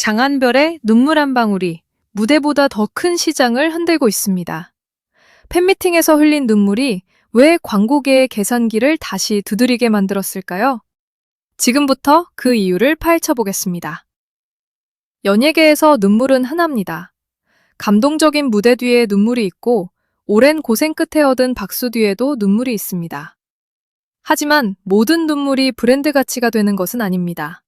장한별의 눈물 한 방울이 무대보다 더 큰 시장을 흔들고 있습니다. 팬미팅에서 흘린 눈물이 왜 광고계의 계산기를 다시 두드리게 만들었을까요? 지금부터 그 이유를 파헤쳐 보겠습니다. 연예계에서 눈물은 흔합니다. 감동적인 무대 뒤에 눈물이 있고 오랜 고생 끝에 얻은 박수 뒤에도 눈물이 있습니다. 하지만 모든 눈물이 브랜드 가치가 되는 것은 아닙니다.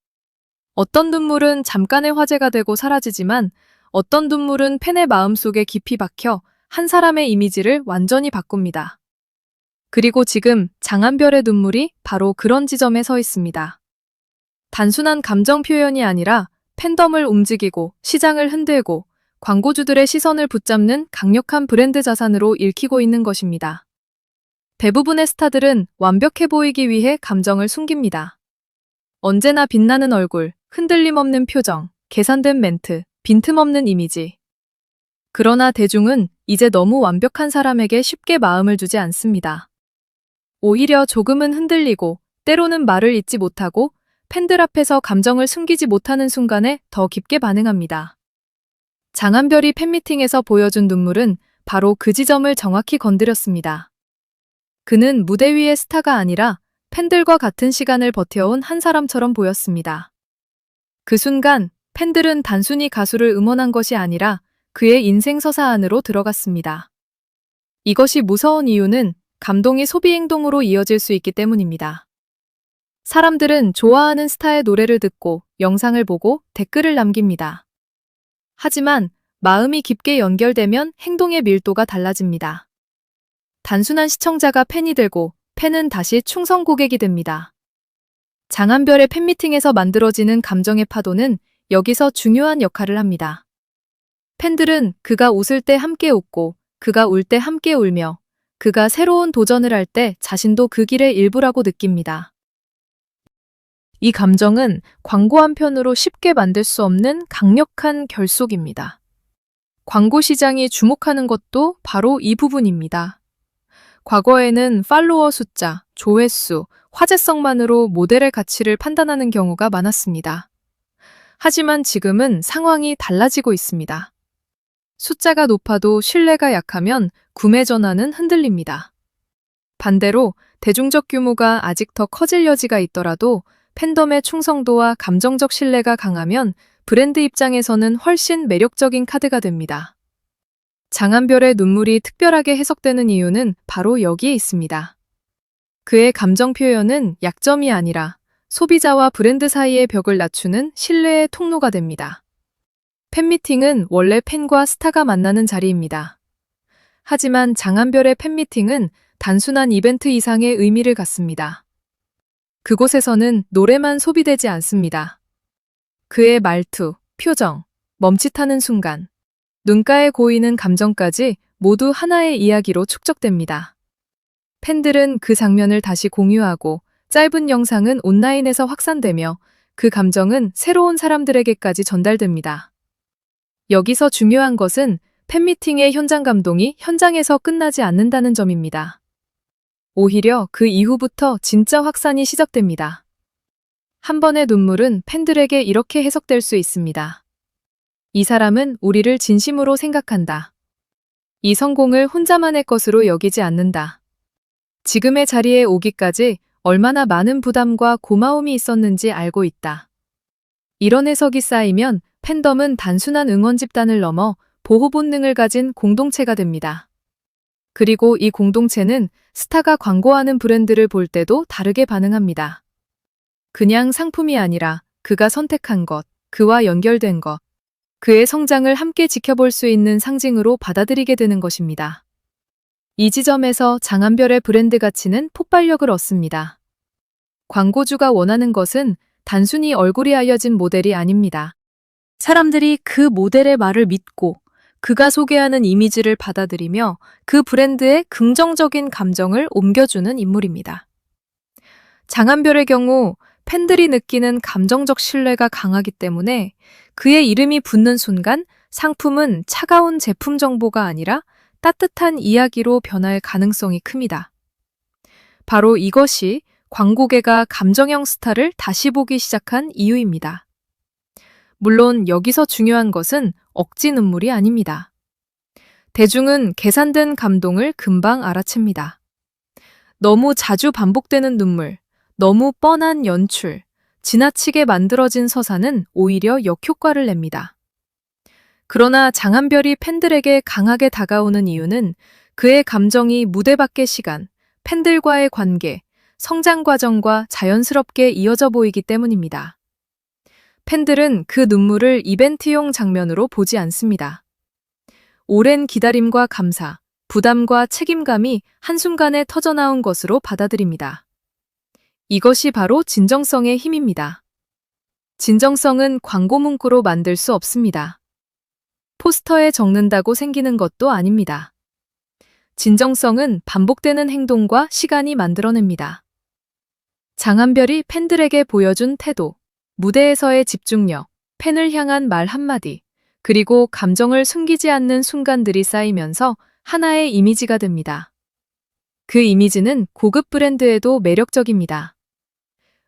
어떤 눈물은 잠깐의 화제가 되고 사라지지만 어떤 눈물은 팬의 마음속에 깊이 박혀 한 사람의 이미지를 완전히 바꿉니다. 그리고 지금 장한별의 눈물이 바로 그런 지점에 서 있습니다. 단순한 감정 표현이 아니라 팬덤을 움직이고 시장을 흔들고 광고주들의 시선을 붙잡는 강력한 브랜드 자산으로 읽히고 있는 것입니다. 대부분의 스타들은 완벽해 보이기 위해 감정을 숨깁니다. 언제나 빛나는 얼굴, 흔들림 없는 표정, 계산된 멘트, 빈틈없는 이미지. 그러나 대중은 이제 너무 완벽한 사람에게 쉽게 마음을 주지 않습니다. 오히려 조금은 흔들리고 때로는 말을 잇지 못하고 팬들 앞에서 감정을 숨기지 못하는 순간에 더 깊게 반응합니다. 장한별이 팬미팅에서 보여준 눈물은 바로 그 지점을 정확히 건드렸습니다. 그는 무대 위의 스타가 아니라 팬들과 같은 시간을 버텨온 한 사람처럼 보였습니다. 그 순간 팬들은 단순히 가수를 응원한 것이 아니라 그의 인생 서사 안으로 들어갔습니다. 이것이 무서운 이유는 감동이 소비 행동으로 이어질 수 있기 때문입니다. 사람들은 좋아하는 스타의 노래를 듣고 영상을 보고 댓글을 남깁니다. 하지만 마음이 깊게 연결되면 행동의 밀도가 달라집니다. 단순한 시청자가 팬이 되고 팬은 다시 충성 고객이 됩니다. 장한별의 팬미팅에서 만들어지는 감정의 파도는 여기서 중요한 역할을 합니다. 팬들은 그가 웃을 때 함께 웃고 그가 울 때 함께 울며 그가 새로운 도전을 할 때 자신도 그 길의 일부라고 느낍니다. 이 감정은 광고 한 편으로 쉽게 만들 수 없는 강력한 결속입니다. 광고 시장이 주목하는 것도 바로 이 부분입니다. 과거에는 팔로워 숫자, 조회수, 화제성만으로 모델의 가치를 판단하는 경우가 많았습니다. 하지만 지금은 상황이 달라지고 있습니다. 숫자가 높아도 신뢰가 약하면 구매 전환은 흔들립니다. 반대로 대중적 규모가 아직 더 커질 여지가 있더라도 팬덤의 충성도와 감정적 신뢰가 강하면 브랜드 입장에서는 훨씬 매력적인 카드가 됩니다. 장한별의 눈물이 특별하게 해석되는 이유는 바로 여기에 있습니다. 그의 감정 표현은 약점이 아니라 소비자와 브랜드 사이의 벽을 낮추는 신뢰의 통로가 됩니다. 팬미팅은 원래 팬과 스타가 만나는 자리입니다. 하지만 장한별의 팬미팅은 단순한 이벤트 이상의 의미를 갖습니다. 그곳에서는 노래만 소비되지 않습니다. 그의 말투, 표정, 멈칫하는 순간, 눈가에 고이는 감정까지 모두 하나의 이야기로 축적됩니다. 팬들은 그 장면을 다시 공유하고 짧은 영상은 온라인에서 확산되며 그 감정은 새로운 사람들에게까지 전달됩니다. 여기서 중요한 것은 팬미팅의 현장 감동이 현장에서 끝나지 않는다는 점입니다. 오히려 그 이후부터 진짜 확산이 시작됩니다. 한 번의 눈물은 팬들에게 이렇게 해석될 수 있습니다. 이 사람은 우리를 진심으로 생각한다. 이 성공을 혼자만의 것으로 여기지 않는다. 지금의 자리에 오기까지 얼마나 많은 부담과 고마움이 있었는지 알고 있다. 이런 해석이 쌓이면 팬덤은 단순한 응원 집단을 넘어 보호 본능을 가진 공동체가 됩니다. 그리고 이 공동체는 스타가 광고하는 브랜드를 볼 때도 다르게 반응합니다. 그냥 상품이 아니라 그가 선택한 것, 그와 연결된 것, 그의 성장을 함께 지켜볼 수 있는 상징으로 받아들이게 되는 것입니다. 이 지점에서 장한별의 브랜드 가치는 폭발력을 얻습니다. 광고주가 원하는 것은 단순히 얼굴이 알려진 모델이 아닙니다. 사람들이 그 모델의 말을 믿고 그가 소개하는 이미지를 받아들이며 그 브랜드의 긍정적인 감정을 옮겨주는 인물입니다. 장한별의 경우 팬들이 느끼는 감정적 신뢰가 강하기 때문에 그의 이름이 붙는 순간 상품은 차가운 제품 정보가 아니라 따뜻한 이야기로 변할 가능성이 큽니다. 바로 이것이 광고계가 감정형 스타를 다시 보기 시작한 이유입니다. 물론 여기서 중요한 것은 억지 눈물이 아닙니다. 대중은 계산된 감동을 금방 알아챕니다. 너무 자주 반복되는 눈물, 너무 뻔한 연출, 지나치게 만들어진 서사는 오히려 역효과를 냅니다. 그러나 장한별이 팬들에게 강하게 다가오는 이유는 그의 감정이 무대 밖의 시간, 팬들과의 관계, 성장 과정과 자연스럽게 이어져 보이기 때문입니다. 팬들은 그 눈물을 이벤트용 장면으로 보지 않습니다. 오랜 기다림과 감사, 부담과 책임감이 한순간에 터져나온 것으로 받아들입니다. 이것이 바로 진정성의 힘입니다. 진정성은 광고 문구로 만들 수 없습니다. 포스터에 적는다고 생기는 것도 아닙니다. 진정성은 반복되는 행동과 시간이 만들어냅니다. 장한별이 팬들에게 보여준 태도, 무대에서의 집중력, 팬을 향한 말 한마디, 그리고 감정을 숨기지 않는 순간들이 쌓이면서 하나의 이미지가 됩니다. 그 이미지는 고급 브랜드에도 매력적입니다.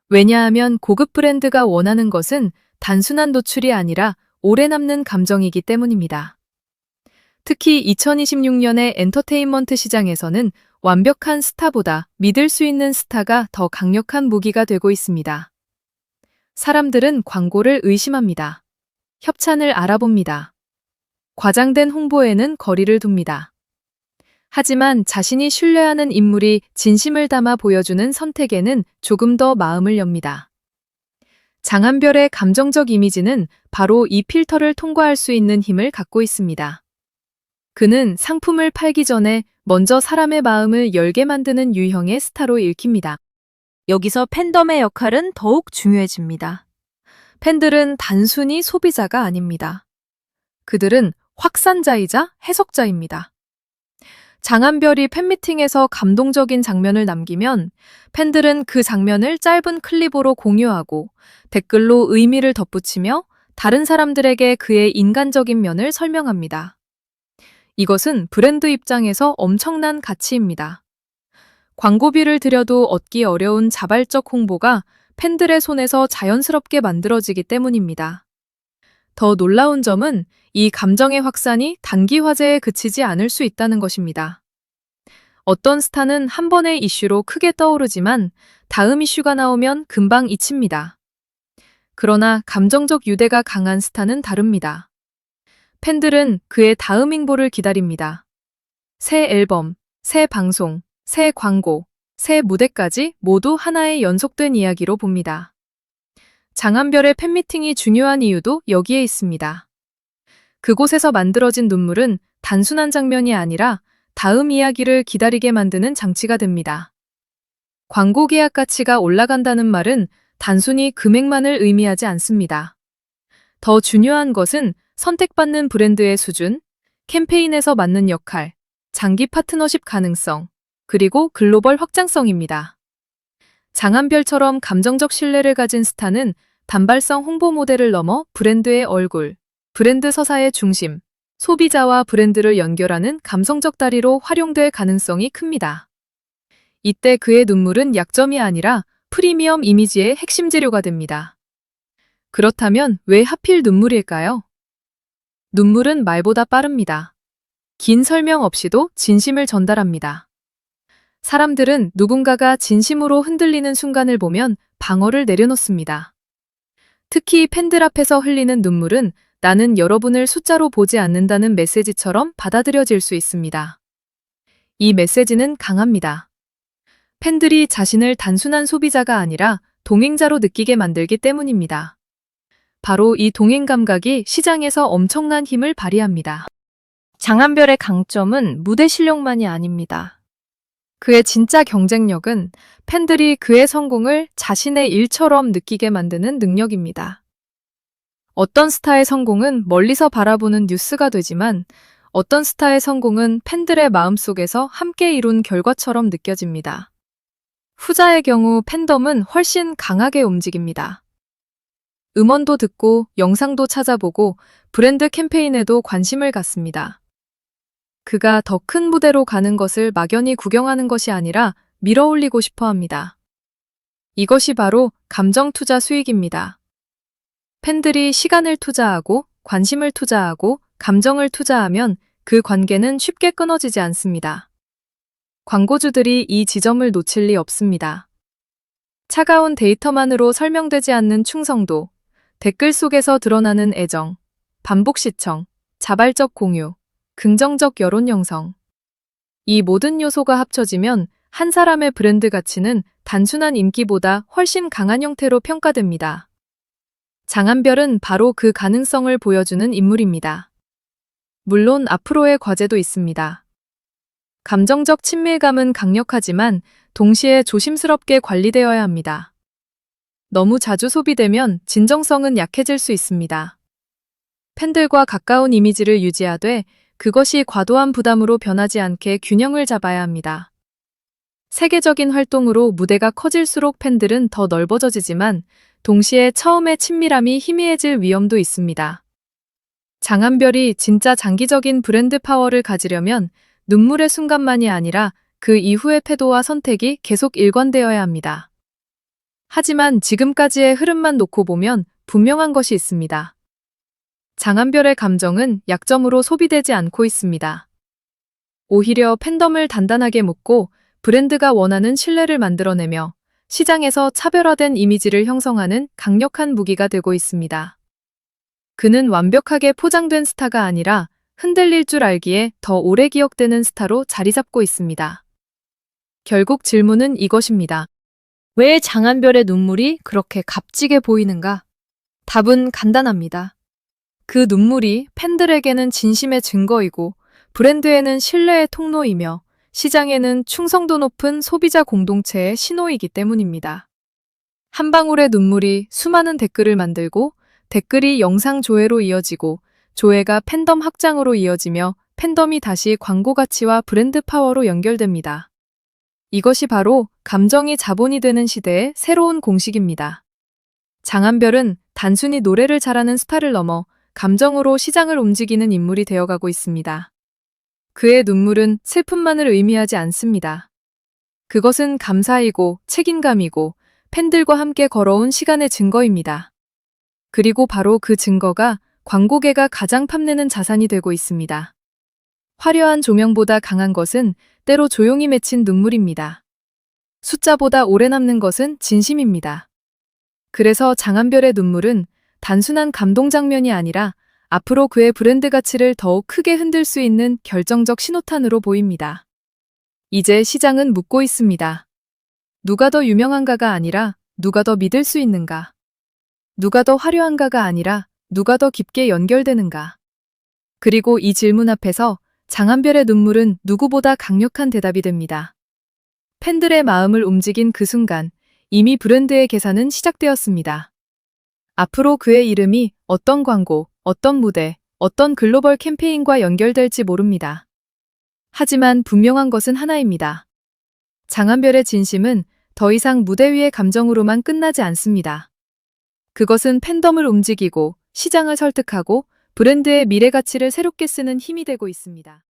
왜냐하면 고급 브랜드가 원하는 것은 단순한 노출이 아니라 오래 남는 감정이기 때문입니다. 특히 2026년의 엔터테인먼트 시장에서는 완벽한 스타보다 믿을 수 있는 스타가 더 강력한 무기가 되고 있습니다. 사람들은 광고를 의심합니다. 협찬을 알아봅니다. 과장된 홍보에는 거리를 둡니다. 하지만 자신이 신뢰하는 인물이 진심을 담아 보여주는 선택에는 조금 더 마음을 엽니다. 장한별의 감정적 이미지는 바로 이 필터를 통과할 수 있는 힘을 갖고 있습니다. 그는 상품을 팔기 전에 먼저 사람의 마음을 열게 만드는 유형의 스타로 읽힙니다. 여기서 팬덤의 역할은 더욱 중요해집니다. 팬들은 단순히 소비자가 아닙니다. 그들은 확산자이자 해석자입니다. 장한별이 팬미팅에서 감동적인 장면을 남기면 팬들은 그 장면을 짧은 클립으로 공유하고 댓글로 의미를 덧붙이며 다른 사람들에게 그의 인간적인 면을 설명합니다. 이것은 브랜드 입장에서 엄청난 가치입니다. 광고비를 들여도 얻기 어려운 자발적 홍보가 팬들의 손에서 자연스럽게 만들어지기 때문입니다. 더 놀라운 점은 이 감정의 확산이 단기 화제에 그치지 않을 수 있다는 것입니다. 어떤 스타는 한 번의 이슈로 크게 떠오르지만 다음 이슈가 나오면 금방 잊힙니다. 그러나 감정적 유대가 강한 스타는 다릅니다. 팬들은 그의 다음 행보를 기다립니다. 새 앨범, 새 방송, 새 광고, 새 무대까지 모두 하나의 연속된 이야기로 봅니다. 장한별의 팬미팅이 중요한 이유도 여기에 있습니다. 그곳에서 만들어진 눈물은 단순한 장면이 아니라 다음 이야기를 기다리게 만드는 장치가 됩니다. 광고 계약 가치가 올라간다는 말은 단순히 금액만을 의미하지 않습니다. 더 중요한 것은 선택받는 브랜드의 수준, 캠페인에서 맡는 역할, 장기 파트너십 가능성, 그리고 글로벌 확장성입니다. 장한별처럼 감정적 신뢰를 가진 스타는 단발성 홍보 모델을 넘어 브랜드의 얼굴, 브랜드 서사의 중심, 소비자와 브랜드를 연결하는 감성적 다리로 활용될 가능성이 큽니다. 이때 그의 눈물은 약점이 아니라 프리미엄 이미지의 핵심 재료가 됩니다. 그렇다면 왜 하필 눈물일까요? 눈물은 말보다 빠릅니다. 긴 설명 없이도 진심을 전달합니다. 사람들은 누군가가 진심으로 흔들리는 순간을 보면 방어를 내려놓습니다. 특히 팬들 앞에서 흘리는 눈물은 나는 여러분을 숫자로 보지 않는다는 메시지처럼 받아들여질 수 있습니다. 이 메시지는 강합니다. 팬들이 자신을 단순한 소비자가 아니라 동행자로 느끼게 만들기 때문입니다. 바로 이 동행 감각이 시장에서 엄청난 힘을 발휘합니다. 장한별의 강점은 무대 실력만이 아닙니다. 그의 진짜 경쟁력은 팬들이 그의 성공을 자신의 일처럼 느끼게 만드는 능력입니다. 어떤 스타의 성공은 멀리서 바라보는 뉴스가 되지만 어떤 스타의 성공은 팬들의 마음속에서 함께 이룬 결과처럼 느껴집니다. 후자의 경우 팬덤은 훨씬 강하게 움직입니다. 음원도 듣고 영상도 찾아보고 브랜드 캠페인에도 관심을 갖습니다. 그가 더 큰 무대로 가는 것을 막연히 구경하는 것이 아니라 밀어올리고 싶어 합니다. 이것이 바로 감정 투자 수익입니다. 팬들이 시간을 투자하고 관심을 투자하고 감정을 투자하면 그 관계는 쉽게 끊어지지 않습니다. 광고주들이 이 지점을 놓칠 리 없습니다. 차가운 데이터만으로 설명되지 않는 충성도, 댓글 속에서 드러나는 애정, 반복 시청, 자발적 공유, 긍정적 여론 형성. 이 모든 요소가 합쳐지면 한 사람의 브랜드 가치는 단순한 인기보다 훨씬 강한 형태로 평가됩니다. 장한별은 바로 그 가능성을 보여주는 인물입니다. 물론 앞으로의 과제도 있습니다. 감정적 친밀감은 강력하지만 동시에 조심스럽게 관리되어야 합니다. 너무 자주 소비되면 진정성은 약해질 수 있습니다. 팬들과 가까운 이미지를 유지하되 그것이 과도한 부담으로 변하지 않게 균형을 잡아야 합니다. 세계적인 활동으로 무대가 커질수록 팬들은 더 넓어져지지만 동시에 처음의 친밀함이 희미해질 위험도 있습니다. 장한별이 진짜 장기적인 브랜드 파워를 가지려면 눈물의 순간만이 아니라 그 이후의 태도와 선택이 계속 일관되어야 합니다. 하지만 지금까지의 흐름만 놓고 보면 분명한 것이 있습니다. 장한별의 감정은 약점으로 소비되지 않고 있습니다. 오히려 팬덤을 단단하게 묶고 브랜드가 원하는 신뢰를 만들어내며 시장에서 차별화된 이미지를 형성하는 강력한 무기가 되고 있습니다. 그는 완벽하게 포장된 스타가 아니라 흔들릴 줄 알기에 더 오래 기억되는 스타로 자리 잡고 있습니다. 결국 질문은 이것입니다. 왜 장한별의 눈물이 그렇게 값지게 보이는가? 답은 간단합니다. 그 눈물이 팬들에게는 진심의 증거이고 브랜드에는 신뢰의 통로이며 시장에는 충성도 높은 소비자 공동체의 신호이기 때문입니다. 한 방울의 눈물이 수많은 댓글을 만들고 댓글이 영상 조회로 이어지고 조회가 팬덤 확장으로 이어지며 팬덤이 다시 광고 가치와 브랜드 파워로 연결됩니다. 이것이 바로 감정이 자본이 되는 시대의 새로운 공식입니다. 장한별은 단순히 노래를 잘하는 스타를 넘어 감정으로 시장을 움직이는 인물이 되어가고 있습니다. 그의 눈물은 슬픔만을 의미하지 않습니다. 그것은 감사이고 책임감이고 팬들과 함께 걸어온 시간의 증거입니다. 그리고 바로 그 증거가 광고계가 가장 탐내는 자산이 되고 있습니다. 화려한 조명보다 강한 것은 때로 조용히 맺힌 눈물입니다. 숫자보다 오래 남는 것은 진심입니다. 그래서 장한별의 눈물은 단순한 감동 장면이 아니라 앞으로 그의 브랜드 가치를 더욱 크게 흔들 수 있는 결정적 신호탄으로 보입니다. 이제 시장은 묻고 있습니다. 누가 더 유명한가가 아니라 누가 더 믿을 수 있는가? 누가 더 화려한가가 아니라 누가 더 깊게 연결되는가? 그리고 이 질문 앞에서 장한별의 눈물은 누구보다 강력한 대답이 됩니다. 팬들의 마음을 움직인 그 순간 이미 브랜드의 계산은 시작되었습니다. 앞으로 그의 이름이 어떤 광고, 어떤 무대, 어떤 글로벌 캠페인과 연결될지 모릅니다. 하지만 분명한 것은 하나입니다. 장한별의 진심은 더 이상 무대 위의 감정으로만 끝나지 않습니다. 그것은 팬덤을 움직이고 시장을 설득하고 브랜드의 미래 가치를 새롭게 쓰는 힘이 되고 있습니다.